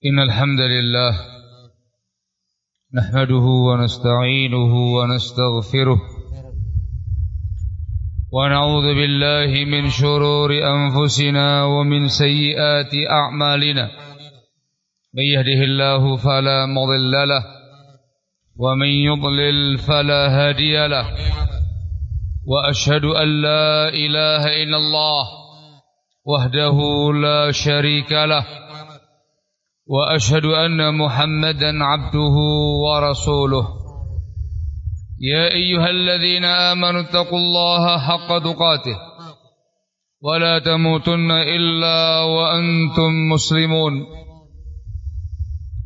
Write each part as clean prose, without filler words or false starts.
إن الحمد لله نحمده ونستعينه ونستغفره ونعوذ بالله من شرور أنفسنا ومن سيئات أعمالنا من يهده الله فلا مضل له ومن يضلل فلا هادي له وأشهد أن لا إله إلا الله وحده لا شريك له وأشهد أن محمدا عبده ورسوله يا أيها الذين آمنوا اتقوا الله حق تقاته ولا تموتن إلا وأنتم مسلمون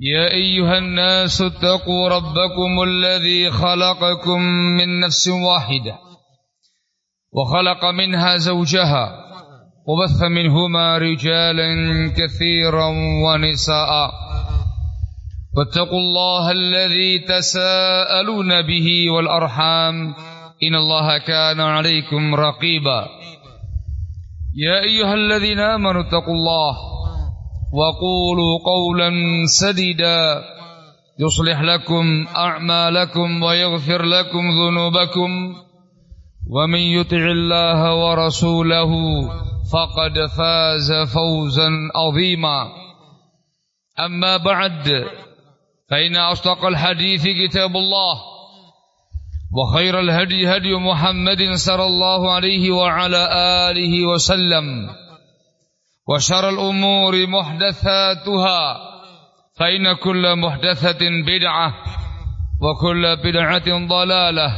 يا أيها الناس اتقوا ربكم الذي خلقكم من نفس واحدة وخلق منها زوجها وبث منهما رجالا كثيرا ونساء واتقوا الله الذي تساءلون به والأرحام إن الله كان عليكم رقيبا يا أيها الذين آمنوا اتقوا الله وقولوا قولا سديدا يصلح لكم أعمالكم ويغفر لكم ذنوبكم ومن يطع الله ورسوله فقد فاز فوزا عظيما أما بعد فإن أصدق الحديث كتاب الله وخير الهدي هدي محمد صلى الله عليه وعلى آله وسلم وشر الأمور محدثاتها فإن كل محدثة بدعة وكل بدعة ضلالة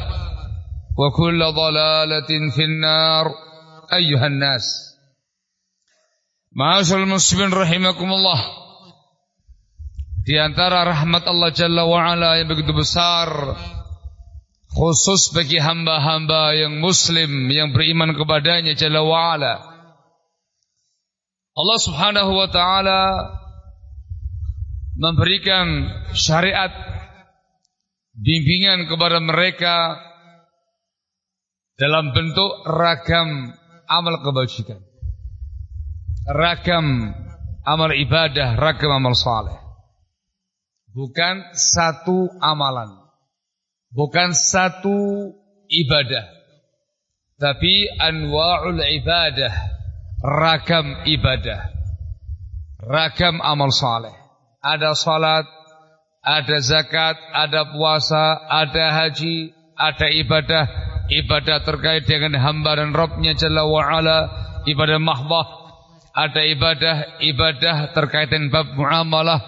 وكل ضلالة في النار أيها الناس Ma'asyiral muslimin rahimakumullah. Di antara rahmat Allah Jalla wa'ala yang begitu besar, khusus bagi hamba-hamba yang muslim, yang beriman kepadanya Jalla wa'ala, Allah subhanahu wa ta'ala memberikan syariat bimbingan kepada mereka dalam bentuk ragam amal kebajikan, ragam amal ibadah, ragam amal saleh. Bukan satu amalan, bukan satu ibadah, tapi anwa'ul ibadah, ragam ibadah, ragam amal saleh. Ada salat, ada zakat, ada puasa, ada haji, ada ibadah, ibadah terkait dengan hamba dan Rabbnya Jalla wa'ala, ibadah mahdah. Ada ibadah terkait dengan bab muamalah,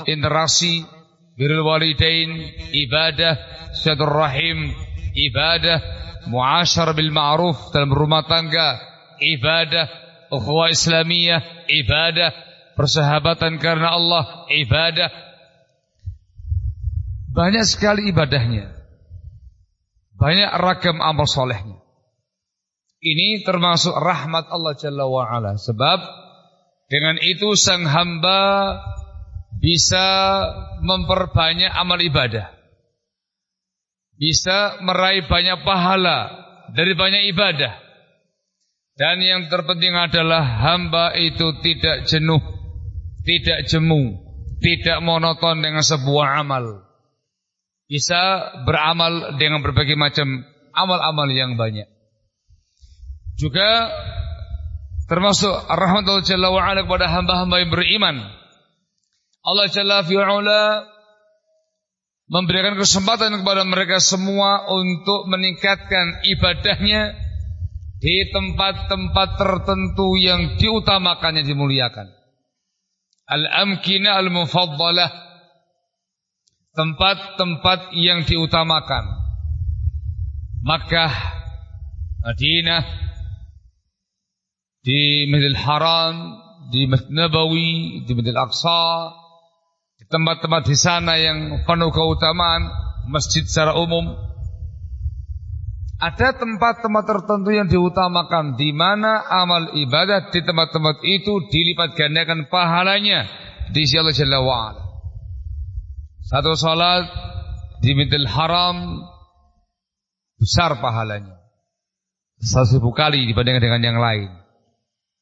interaksi, birrul walidain, ibadah silaturahim, ibadah muasyarah bil ma'ruf dalam rumah tangga, ibadah ukhuwah islamiyah, ibadah persahabatan karena Allah, ibadah. Banyak sekali ibadahnya, banyak ragam amal solehnya. Ini termasuk rahmat Allah Jalla wa'ala. Sebab dengan itu sang hamba bisa memperbanyak amal ibadah, bisa meraih banyak pahala dari banyak ibadah. Dan yang terpenting adalah hamba itu tidak jenuh, tidak jemu, tidak monoton dengan sebuah amal. Bisa beramal dengan berbagai macam amal-amal yang banyak. Juga termasuk rahmat Allah Jalla wa'ala kepada hamba-hamba yang beriman. Allah Jalla fi'ala memberikan kesempatan kepada mereka semua untuk meningkatkan ibadahnya di tempat-tempat tertentu yang diutamakan, yang dimuliakan. Al-amkinah al-mufaddalah, tempat-tempat yang diutamakan. Makkah, Madinah, di Masjidil Haram, di Masjid Nabawi, di Masjidil Aqsa, di tempat-tempat di sana yang penuh keutamaan, masjid secara umum. Ada tempat-tempat tertentu yang diutamakan, di mana amal ibadah di tempat-tempat itu dilipat gandakan pahalanya di sisi Allah Jalla wa'ala. Satu salat di Masjidil Haram besar pahalanya, 1.000 kali dibandingkan dengan yang lain.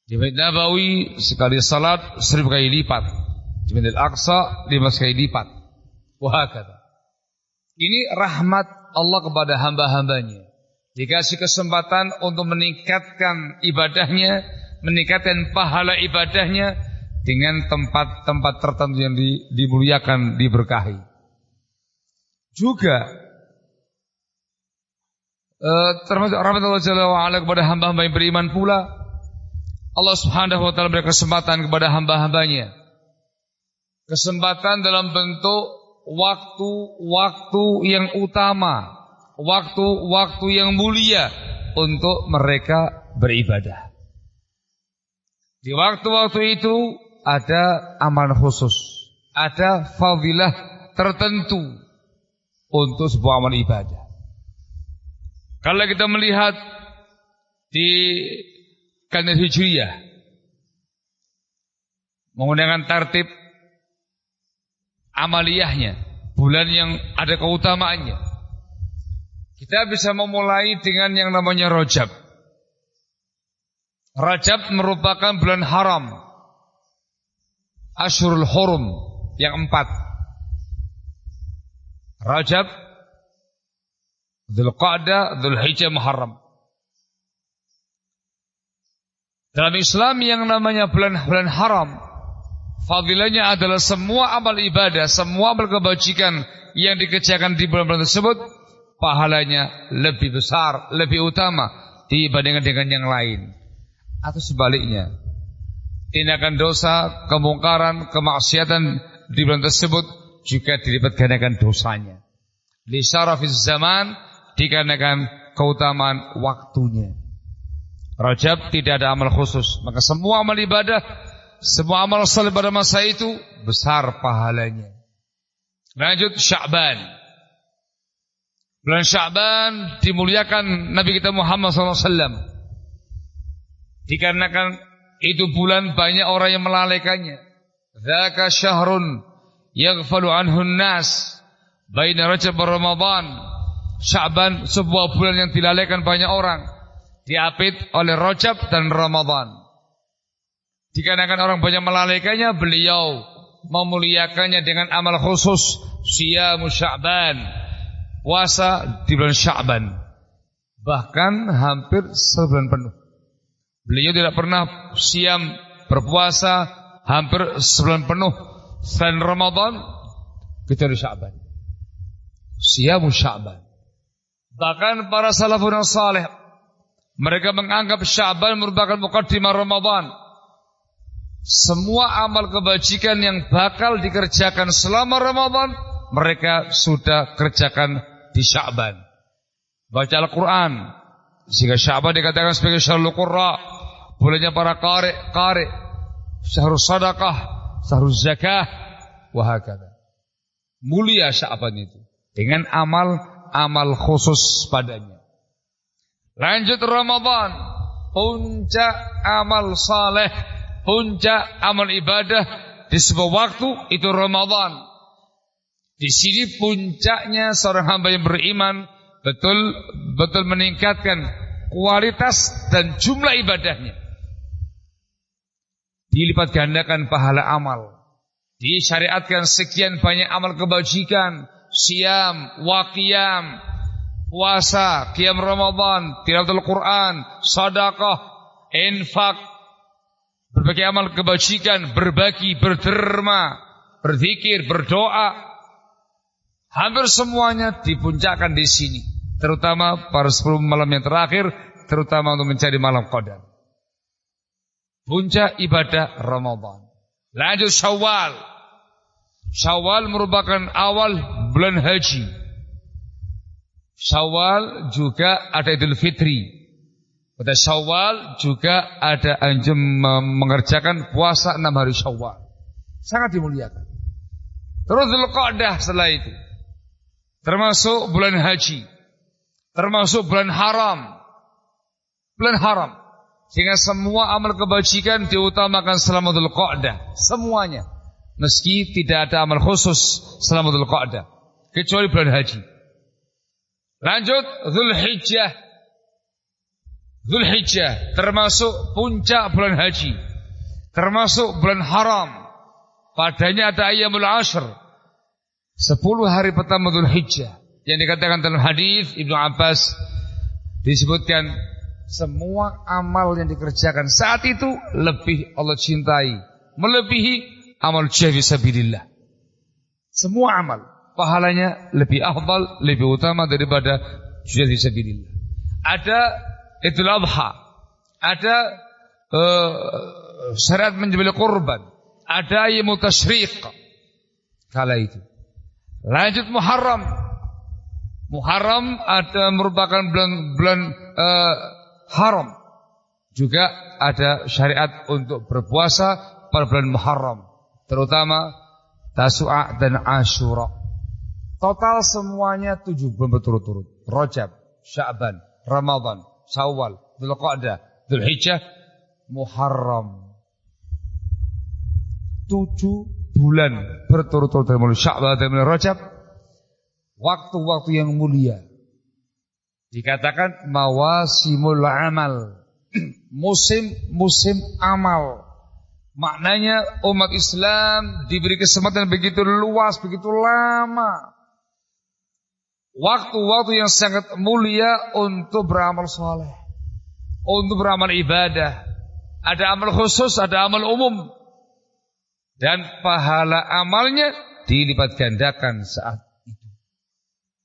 Di Masjid Nabawi sekali salat 1000 kali lipat. di Masjidil Aqsa 15 kali lipat. Wahakata. Ini rahmat Allah kepada hamba-hambanya. Dikasih kesempatan untuk meningkatkan ibadahnya, meningkatkan pahala ibadahnya dengan tempat-tempat tertentu yang dimuliakan, diberkahi. Juga termasuk rahmat Allah Jalla wa Ala kepada hamba-hamba yang beriman pula. Allah Subhanahu wa taala beri kesempatan kepada hamba-hambanya. Kesempatan dalam bentuk waktu-waktu yang utama, waktu-waktu yang mulia untuk mereka beribadah. Di waktu-waktu itu ada amal khusus, ada fadilah tertentu untuk sebuah amal ibadah. Kalau kita melihat di kalender Hijriyah menggunakan tertib amaliyahnya, bulan yang ada keutamaannya, kita bisa memulai dengan yang namanya Rajab. Rajab merupakan bulan haram, Ashurul Hurum yang 4. Rajab, Dzulqa'dah, Dzulhijjah, Muharram. Dalam Islam yang namanya bulan haram, fadilahnya adalah semua amal ibadah, semua amal kebajikan yang dikerjakan di bulan-bulan tersebut, pahalanya lebih besar, lebih utama dibandingkan dengan yang lain. Atau sebaliknya, tindakan dosa, kemungkaran, kemaksiatan di bulan tersebut juga dilipat gandakan dosanya. Li syarafiz zaman, dikarenakan keutamaan waktunya. Rajab tidak ada amal khusus, maka semua amal ibadah, semua amal saleh pada masa itu besar pahalanya. Lanjut Sya'ban. Bulan Sya'ban dimuliakan Nabi kita Muhammad SAW. Dikarenakan itu bulan banyak orang yang melalaikannya. Dzaka syahrun yaghfalu anhu an-nas baina Rajab wa Ramadan. Sya'ban sebuah bulan yang dilalaikan banyak orang, diapit oleh Rajab dan Ramadan. Dikarenakan orang banyak melalaikannya, beliau memuliakannya dengan amal khusus, Siyamu Sya'ban, puasa di bulan Sya'ban. Bahkan hampir sebulan penuh. Beliau tidak pernah siam berpuasa hampir sebulan penuh selain Ramadan kecuali Sya'ban. Siyamu Sya'ban. Bahkan para salafun salih, mereka menganggap Sya'ban merupakan muqaddimah Ramadan. Semua amal kebajikan yang bakal dikerjakan selama Ramadan, mereka sudah kerjakan di Sya'ban. Baca Al-Quran, sehingga Sya'ban dikatakan sebagai syahrul qurra, bulannya para qari, syahrul sadaqah, syahrul zakah, wahakadha. Mulia Sya'ban itu dengan amal khusus padanya. Lanjut Ramadan, puncak amal saleh, puncak amal ibadah di sebuah waktu itu Ramadan. Di sini puncaknya seorang hamba yang beriman betul meningkatkan kualitas dan jumlah ibadahnya. Dilipat gandakan pahala amal. Disyariatkan sekian banyak amal kebajikan, siam, waqiyam, puasa, qiyam Ramadan, tilawatul Quran, sedekah, infak, berbagai amal kebajikan, berbagi, berderma, berzikir, berdoa. Hampir semuanya dipuncakkan di sini, terutama pada 10 malam yang terakhir, terutama untuk mencari malam Qadar. Puncak ibadah Ramadan. Lanjut Syawal. Syawal merupakan awal bulan haji. Syawal juga ada Idul Fitri. Pada Syawal juga ada anjum mengerjakan puasa 6 hari Syawal. Sangat dimuliakan. Terus Dzulqa'dah setelah itu, termasuk bulan haji, termasuk bulan haram. Bulan haram. Sehingga semua amal kebajikan diutamakan selama Dzulqa'dah. Semuanya. Meski tidak ada amal khusus selama Dzulqa'dah, kecuali bulan haji. Lanjut Dzulhijjah. Dzulhijjah termasuk puncak bulan haji, termasuk bulan haram. Padanya ada ayyamul ashr, 10 hari pertama Dzulhijjah. Yang dikatakan dalam hadis Ibnu Abbas, disebutkan semua amal yang dikerjakan saat itu lebih Allah cintai, melebihi amal jihad fisabilillah. Semua amal pahalanya lebih afdal, lebih utama daripada jihad fisabilillah. Ada Idul Adha, ada syariat menyembelih kurban, ada ayyamut tasyriq kala itu. Lanjut Muharram. Muharram ada merupakan bulan haram. Juga ada syariat untuk berpuasa pada bulan Muharram, terutama Tasu'a dan Asyura. Total semuanya 7 bulan berturut-turut. Rajab, Sya'ban, Ramadan, Syawal, Dzulqa'dah, Dzulhijjah, Muharram. 7 bulan berturut-turut dari mulai Sya'ban dan mulai Rajab. Waktu-waktu yang mulia. Dikatakan mawasimul amal. Musim-musim amal. Maknanya umat Islam diberi kesempatan begitu luas, begitu lama. Waktu-waktu yang sangat mulia untuk beramal soleh, untuk beramal ibadah. Ada amal khusus, ada amal umum. Dan pahala amalnya dilipat gandakan saat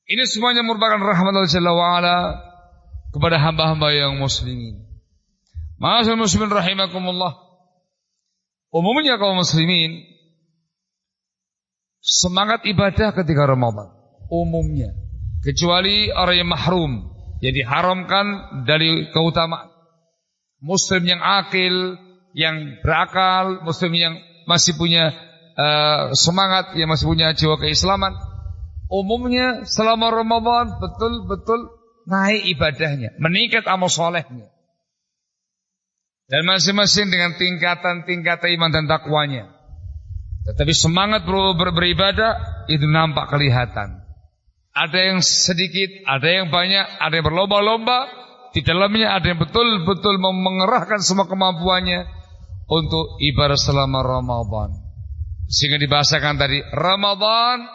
ini. Semuanya merupakan rahmat Allah Jalla wa'ala kepada hamba-hamba yang muslimin. Ma'asyarul muslimin rahimakumullah. Umumnya kaum muslimin semangat ibadah ketika Ramadan. Umumnya. Kecuali orang yang mahrum, yang diharamkan dari keutamaan. Muslim yang akil, yang berakal, muslim yang masih punya semangat, yang masih punya jiwa keislaman. Umumnya selama Ramadan betul-betul naik ibadahnya, meningkat amal solehnya. Dan masing-masing dengan tingkatan-tingkatan iman dan takwanya. Tetapi semangat beribadah itu nampak kelihatan. Ada yang sedikit, ada yang banyak, ada yang berlomba-lomba. Di dalamnya ada yang betul-betul mengerahkan semua kemampuannya untuk ibadah selama Ramadan. Sehingga dibahasakan tadi, Ramadan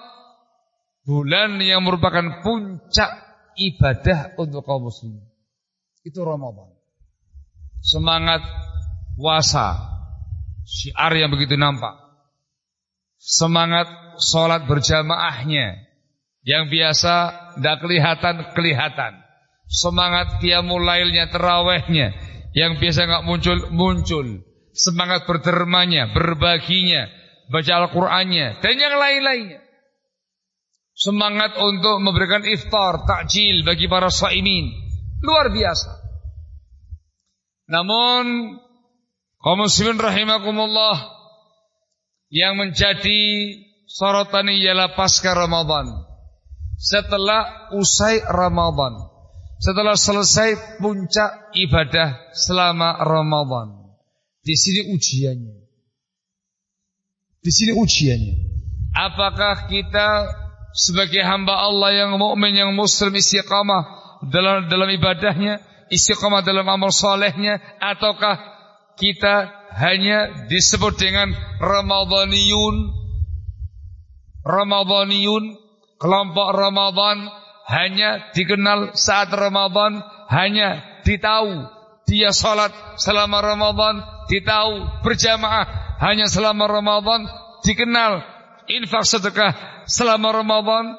bulan yang merupakan puncak ibadah untuk kaum muslimin. Itu Ramadan. Semangat puasa, syiar yang begitu nampak. Semangat sholat berjamaahnya, yang biasa tidak kelihatan. Semangat qiyamul lailnya, tarawihnya, yang biasa enggak muncul. Semangat berdermanya, berbaginya, baca Al-Qur'annya, dan yang lain-lainnya. Semangat untuk memberikan iftar, takjil bagi para shaimin. Luar biasa. Namun kaum muslimin rahimakumullah, yang menjadi sorotan ialah pasca Ramadan. Setelah usai Ramadan, setelah selesai puncak ibadah selama Ramadan, di sini ujiannya. Apakah kita sebagai hamba Allah yang mukmin, yang muslim, istiqamah dalam ibadahnya, istiqamah dalam amal salehnya, ataukah kita hanya disebut dengan Ramadaniyun, kelompok Ramadan, hanya dikenal saat Ramadan, hanya ditahu dia salat selama Ramadan, ditahu berjamaah hanya selama Ramadan, dikenal infak sedekah selama Ramadan.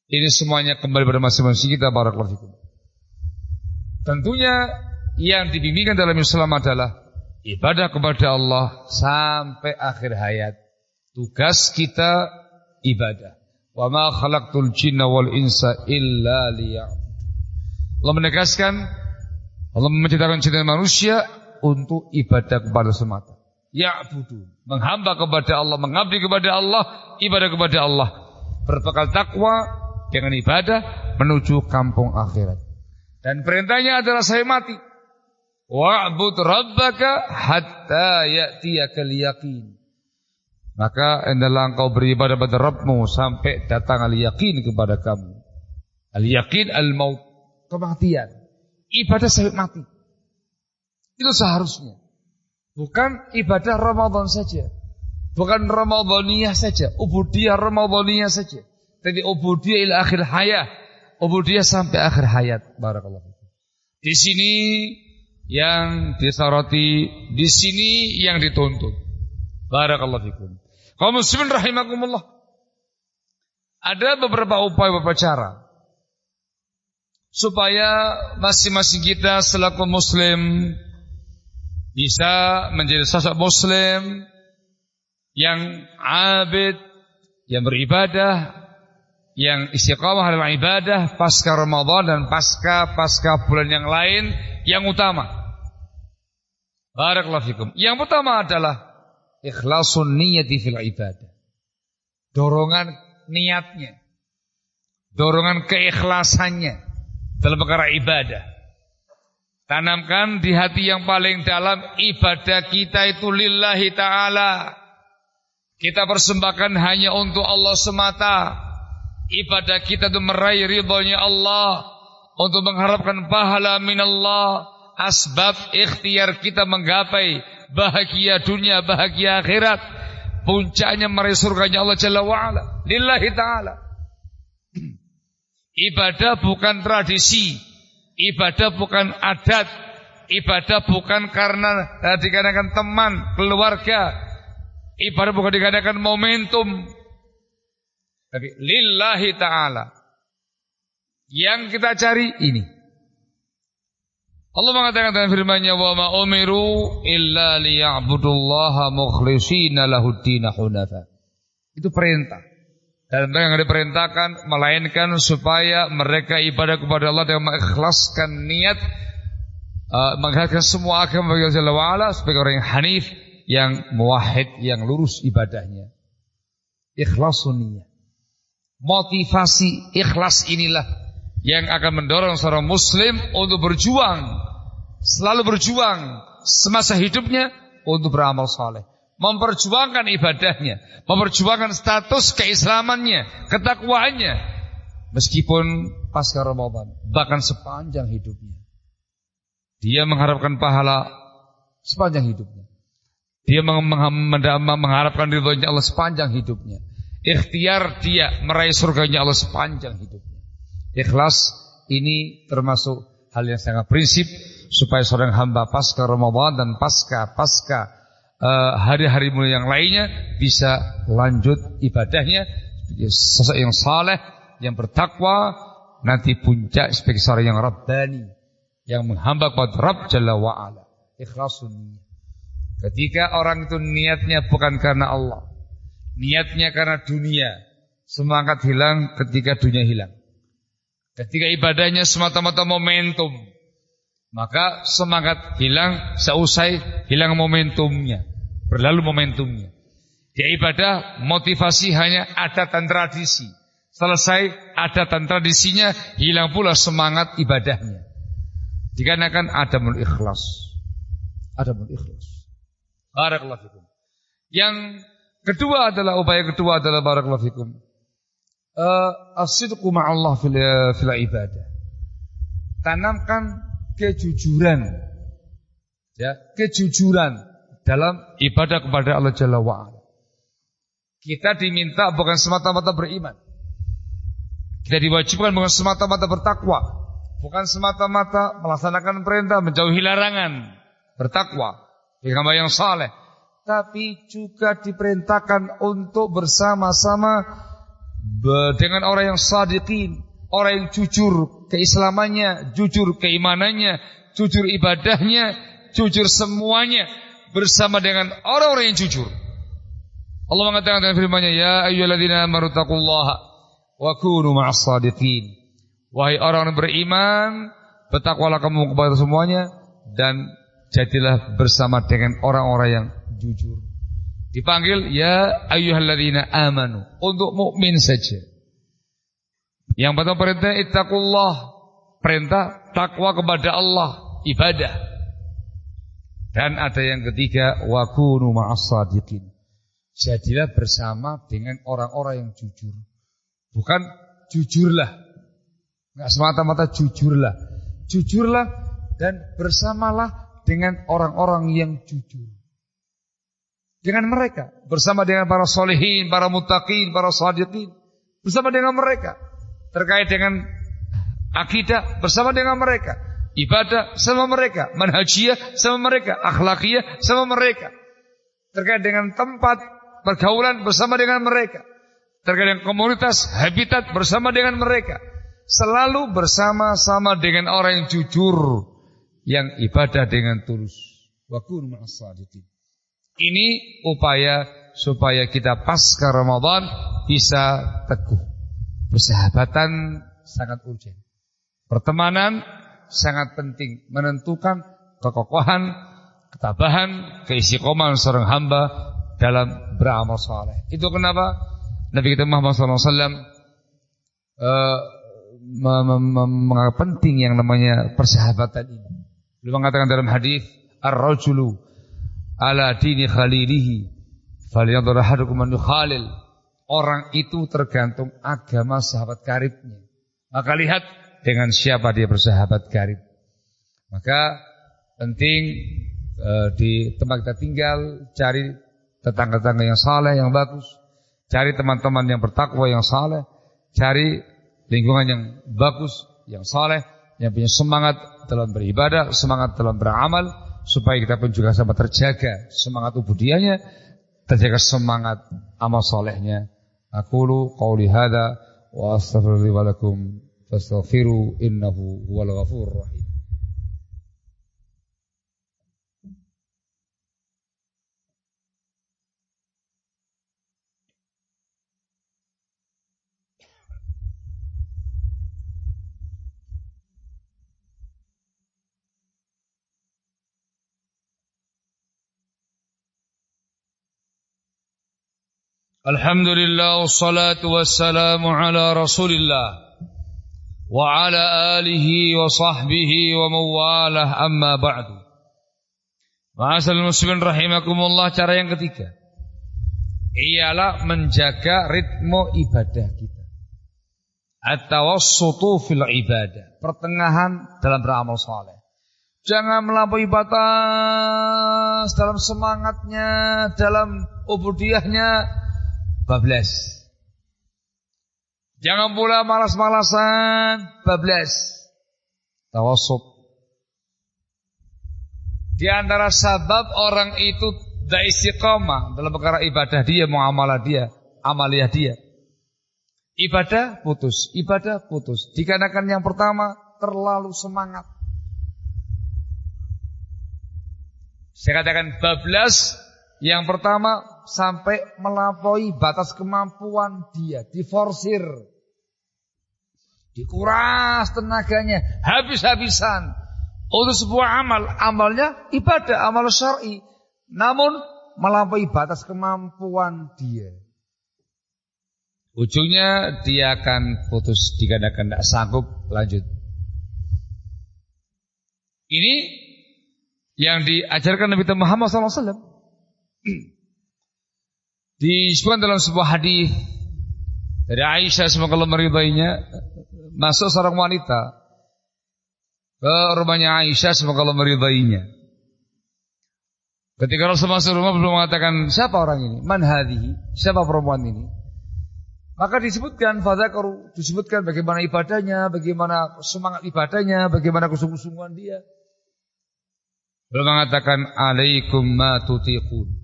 Ini semuanya kembali pada masing-masing kita. Barakallahu fikum. Tentunya yang dibimbingkan dalam Islam adalah ibadah kepada Allah sampai akhir hayat. Tugas kita ibadah. Wa ma khalaqtul jinna wal insa illa liya'budun. Allah menegaskan, Allah menciptakan jin dan manusia untuk ibadah kepada semata. Ya'budu, menghamba kepada Allah, mengabdi kepada Allah, ibadah kepada Allah. Berbekal takwa dengan ibadah menuju kampung akhirat. Dan perintahnya adalah saya mati. Wa'bud rabbaka hatta ya'tiyakal yaqin. Maka hendaklah engkau beribadah pada Rabbmu sampai datang al-yaqin kepada kamu. Al-yaqin al-maut, kematian. Ibadah sampai mati. Itu seharusnya. Bukan ibadah Ramadan saja. Bukan Ramadaniyah saja, ubudiyah Ramadaniyah saja, tapi ubudiyah ila akhir hayat, ubudiyah sampai akhir hayat. Barakallahu fikum. Di sini yang disoroti, di sini yang dituntut. Barakallahu fikum. Kaum muslimin rahimakumullah. Ada beberapa upaya, beberapa cara supaya masing-masing kita selaku muslim bisa menjadi sosok muslim yang abid, yang beribadah, yang istiqamah dalam ibadah pasca Ramadan dan pasca bulan yang lain yang utama. Barakallahu fikum. Yang pertama adalah ikhlasun niyati fil ibadah. Dorongan niatnya, dorongan keikhlasannya dalam perkara ibadah. Tanamkan di hati yang paling dalam, ibadah kita itu lillahi ta'ala. Kita persembahkan hanya untuk Allah semata. Ibadah kita itu meraih ridhonya Allah, untuk mengharapkan pahala minallah. Asbab ikhtiar kita menggapai bahagia dunia, bahagia akhirat, puncaknya meraih surganya Allah Jalla wa'ala, lillahi ta'ala. Ibadah bukan tradisi, ibadah bukan adat, ibadah bukan karena dikarenakan teman, keluarga, ibadah bukan dikarenakan momentum, tapi lillahi ta'ala. Yang kita cari ini. Allah mengatakan dalam firman-Nya, "Wa ma umiru illa liya'budullaha mukhlishina lahuddin hunafa." Itu perintah. Dan mereka yang diperintahkan melainkan supaya mereka ibadah kepada Allah dengan mengikhlaskan niat, mengikhlaskan semua agama bagi Allah Jalla wa'ala sebagai orang yang hanif, yang muwahhid, yang lurus ibadahnya. Ikhlasun niyah. Motivasi ikhlas inilah yang akan mendorong seorang muslim untuk berjuang, selalu berjuang semasa hidupnya untuk beramal saleh, memperjuangkan ibadahnya, memperjuangkan status keislamannya, ketakwaannya, meskipun pasca Ramadan, bahkan sepanjang hidupnya. Dia mengharapkan pahala sepanjang hidupnya. Dia mengharapkan ridhonya Allah sepanjang hidupnya. Ikhtiar dia meraih surganya Allah sepanjang hidupnya. Ikhlas ini termasuk hal yang sangat prinsip supaya seorang hamba pasca Ramadan dan pasca hari-hari mulia yang lainnya bisa lanjut ibadahnya sesuai yang saleh, yang bertakwa, nanti puncak sebagai seorang yang rabbani, yang menghamba kepada Rabb Jalla wa'ala. Ikhlasun niyah. Ketika orang itu niatnya bukan karena Allah, niatnya karena dunia, semangat hilang ketika dunia hilang. Ketika ibadahnya semata-mata momentum, maka semangat hilang seusai hilang momentumnya, berlalu momentumnya. Dia ibadah motivasi hanya adat dan tradisi. Selesai adat dan tradisinya, hilang pula semangat ibadahnya. Dikarenakan adamul ikhlas. Adamul ikhlas. Barakallahu fikum. Yang kedua adalah, upaya kedua adalah barakallahu fikum, as-sidqu ma'allah fil ibadah. Tanamkan kejujuran, ya, kejujuran dalam ibadah kepada Allah Jalla wa'ala. Kita diminta bukan semata-mata beriman. Kita diwajibkan bukan semata-mata bertakwa, bukan semata-mata melaksanakan perintah, menjauhi larangan, bertakwa, hamba yang saleh, tapi juga diperintahkan untuk bersama-sama dengan orang yang shadiqin, orang yang jujur keislamannya, jujur keimanannya, jujur ibadahnya, jujur semuanya, bersama dengan orang-orang yang jujur. Allah mengatakan dalam firman-Nya, "Ya ayyuhalladzina amanu taqullaha wa kunu ma'as shadiqin." Wahai orang yang beriman, bertakwalah kamu kepada semuanya dan jadilah bersama dengan orang-orang yang jujur. Dipanggil ya ayyuhalladzina amanu, untuk mukmin saja. Yang pertama perintah ittaqullah, perintah takwa kepada Allah, ibadah. Dan ada yang ketiga wa kunu ma'as shadiqin, jadilah bersama dengan orang-orang yang jujur. Bukan jujurlah, enggak semata-mata jujurlah. Jujurlah dan bersamalah dengan orang-orang yang jujur. dengan mereka, bersama dengan para solihin, para muttaqin, para shadiqin, bersama dengan mereka, terkait dengan akidah bersama dengan mereka, ibadah sama mereka, manhajiyah sama mereka, akhlakiyah sama mereka, terkait dengan tempat pergaulan bersama dengan mereka, terkait dengan komunitas, habitat bersama dengan mereka, selalu bersama-sama dengan orang yang jujur, yang ibadah dengan tulus. Wa kunu ma'as shadiqin. Ini upaya supaya kita pasca Ramadan bisa teguh. Persahabatan sangat urgent. Pertemanan sangat penting, menentukan kekokohan, ketabahan, keistiqomahan seorang hamba dalam beramal saleh. Itu kenapa Nabi kita Muhammad SAW menganggap penting yang namanya persahabatan ini. Beliau mengatakan dalam hadis, ar-rajulu ala dini khalilihi falyanzur ahadukum man yukhalil. Orang itu tergantung agama sahabat karibnya. Maka lihat dengan siapa dia bersahabat karib. Maka penting di tempat kita tinggal cari tetangga-tetangga yang saleh, yang bagus. Cari teman-teman yang bertakwa, yang saleh. Cari lingkungan yang bagus, yang saleh, yang punya semangat dalam beribadah, semangat dalam beramal, supaya kita pun juga sama terjaga semangat ubudiyahnya, terjaga semangat amal solehnya. Aqulu qawli hadza wa astaghfirullahi wa lakum fastaghfiru innahu huwal ghafurur rahim. Alhamdulillah wassalatu wassalamu ala Rasulillah wa ala alihi wa sahbihi wa mawalah, amma ba'du. Ma'asal muslimin rahimakumullah, cara yang ketiga ialah menjaga ritme ibadah kita. At-tawassutu fil ibadah, pertengahan dalam beramal saleh. Jangan melampaui batas dalam semangatnya, dalam ubudiyahnya, bablas. Jangan pula malas-malasan, bablas. Tawassut. Di antara sebab orang itu tidak istiqamah dalam perkara ibadah dia, muamalah dia, amaliyah dia. Ibadah putus, ibadah putus. Dikarenakan yang pertama terlalu semangat. Saya katakan bablas. Yang pertama sampai melampaui batas kemampuan dia, diforsir, dikuras tenaganya, habis-habisan untuk sebuah amal, amalnya ibadah, amal syar'i, namun melampaui batas kemampuan dia. Ujungnya dia akan putus dikarenakan tidak sanggup lanjut. Ini yang diajarkan Nabi Muhammad SAW. Disebutkan dalam sebuah hadis dari Aisyah, semoga Allah meridainya, masuk seorang wanita ke rumahnya Aisyah, semoga Allah meridainya. Ketika Rasul masuk rumah, belum mengatakan siapa orang ini, man hadhihi, siapa perempuan ini. Maka disebutkan fadzakaru, disebutkan bagaimana ibadahnya, bagaimana semangat ibadahnya, bagaimana kesungguh-sungguhan dia. Belum mengatakan alaikum ma tutiqun.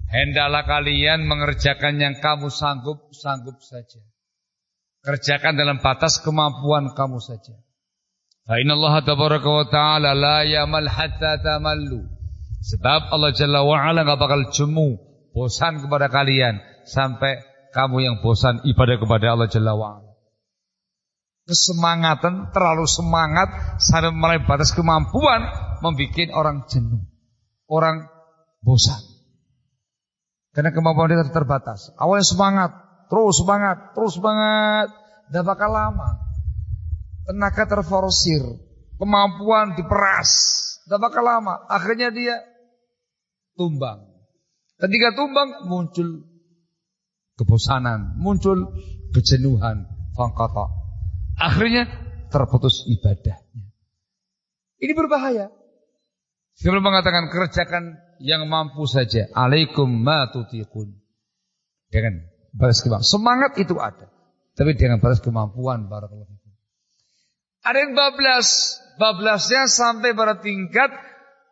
Hendaklah kalian mengerjakan yang kamu sanggup saja. Kerjakan dalam batas kemampuan kamu saja. Fa innallaha tabaraka wa ta'ala la yamal hatta tamallu. Sebab Allah Jalla wa Ala enggak bakal jemu, bosan kepada kalian sampai kamu yang bosan ibadah kepada Allah Jalla wa Ala. Kesemangatan, terlalu semangat sampai melampaui batas kemampuan membuat orang jenuh, orang bosan. Karena kemampuan dia terbatas. Awalnya semangat, terus semangat, tidak bakal lama. Tenaga terforsir, kemampuan diperas, tidak bakal lama. Akhirnya dia tumbang. Ketika tumbang muncul kebosanan, muncul kejenuhan, fangqata. Akhirnya terputus ibadahnya. Ini berbahaya. Sebelum mengatakan kerjakan yang mampu saja. Alaikum ma tutiqun. Dengan batas kemampuan. Semangat itu ada. Tapi dengan batas kemampuan. Barakallahu fikum. Ada yang bablas. Bablasnya sampai pada tingkat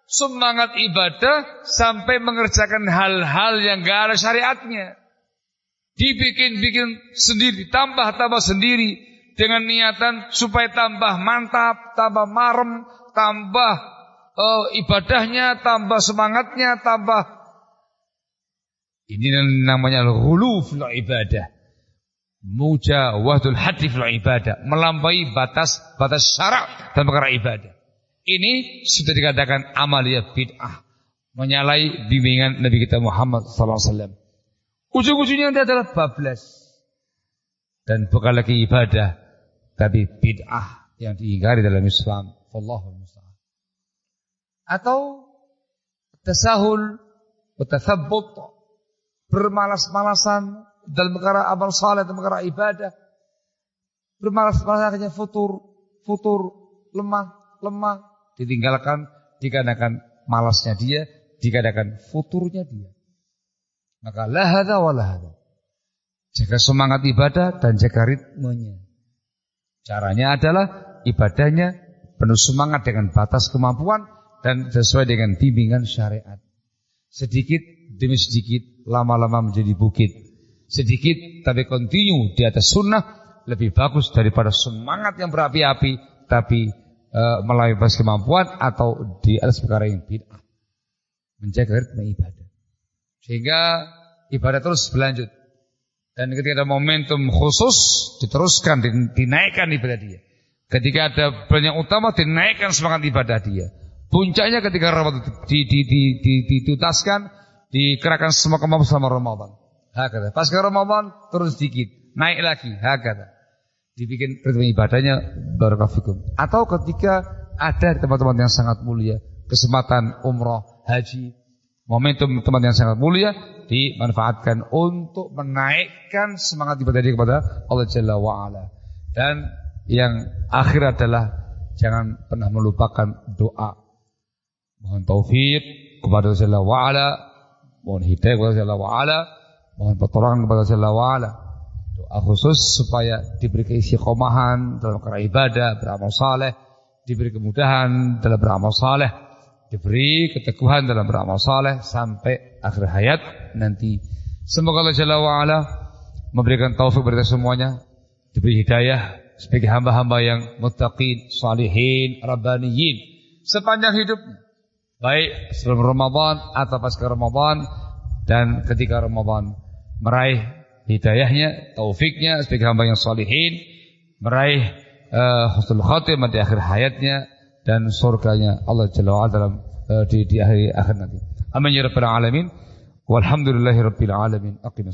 semangat ibadah sampai mengerjakan hal-hal yang gak ada syariatnya. Dibikin-bikin sendiri, tambah sendiri dengan niatan supaya tambah mantap, tambah marem, tambah ibadahnya, tambah semangatnya, tambah. Ini namanya al-ghulu fil ibadah. Mujawazatul haddi fil ibadah, melampaui batas syarak dalam perkara ibadah. Ini sudah dikatakan amaliyah bid'ah, menyalahi bimbingan Nabi kita Muhammad sallallahu alaihi wasallam. Ujung-ujungnya dia adalah bablas. Dan bukan lagi ibadah, tapi bid'ah yang diingkari dalam Islam. Wallahu musta'an. Atau tasahul, bertathabbut, bermalas-malasan dalam perkara amal saleh, dalam perkara ibadah. Bermalas-malasan akhirnya futur, lemah, ditinggalkan, dikarenakan malasnya dia, dikarenakan futurnya dia. Maka la hadza wa la hadza. Jaga semangat ibadah dan jaga ritmenya. Caranya adalah ibadahnya penuh semangat dengan batas kemampuan dan sesuai dengan bimbingan syariat. Sedikit demi sedikit, lama-lama menjadi bukit. Sedikit tapi kontinu di atas sunnah lebih bagus daripada semangat yang berapi-api tapi melalui batas kemampuan atau di atas perkara yang bid'ah. Menjaga ritme ibadah. Sehingga ibadah terus berlanjut. Dan ketika ada momentum khusus, diteruskan, dinaikkan ibadah dia. Ketika ada bulan yang utama, dinaikkan semangat ibadah dia. Puncaknya ketika Ramadan ditutaskan, dikerahkan semua kemampuan selama Ramadan. Hakata. Pasca Ramadan, terus sedikit, naik lagi. Hakata. Dibikin ritme ibadahnya, barakallahu fikum. Atau ketika ada teman-teman yang sangat mulia, kesempatan umrah, haji, momentum teman yang sangat mulia dimanfaatkan untuk menaikkan semangat ibadah kepada Allah Jalla wa'ala. Dan yang akhir adalah jangan pernah melupakan doa. Mohon taufik kepada Allah Jalla wa'ala, mohon hidayah kepada Allah Jalla wa'ala, mohon pertolongan kepada Allah Jalla wa'ala. Doa khusus supaya diberi keistiqomahan dalam perkara ibadah, beramal saleh, diberi kemudahan dalam beramal saleh, diberi keteguhan dalam beramal saleh sampai akhir hayat nanti. Semoga Allah Jalla wa'ala memberikan taufik kepada semuanya, diberi hidayah sebagai hamba-hamba yang muttaqin, salihin, rabbaniyin sepanjang hidupnya, baik sebelum Ramadan atau pasca Ramadan dan ketika Ramadan, meraih hidayahnya, taufiknya sebagai hamba yang salihin, meraih husnul khatimah di akhir hayatnya dan surganya Allah Jalla wa'ala dalam di akhir nanti. Amin ya rabbal alamin. Walhamdulillahi rabbil alamin. Aqimus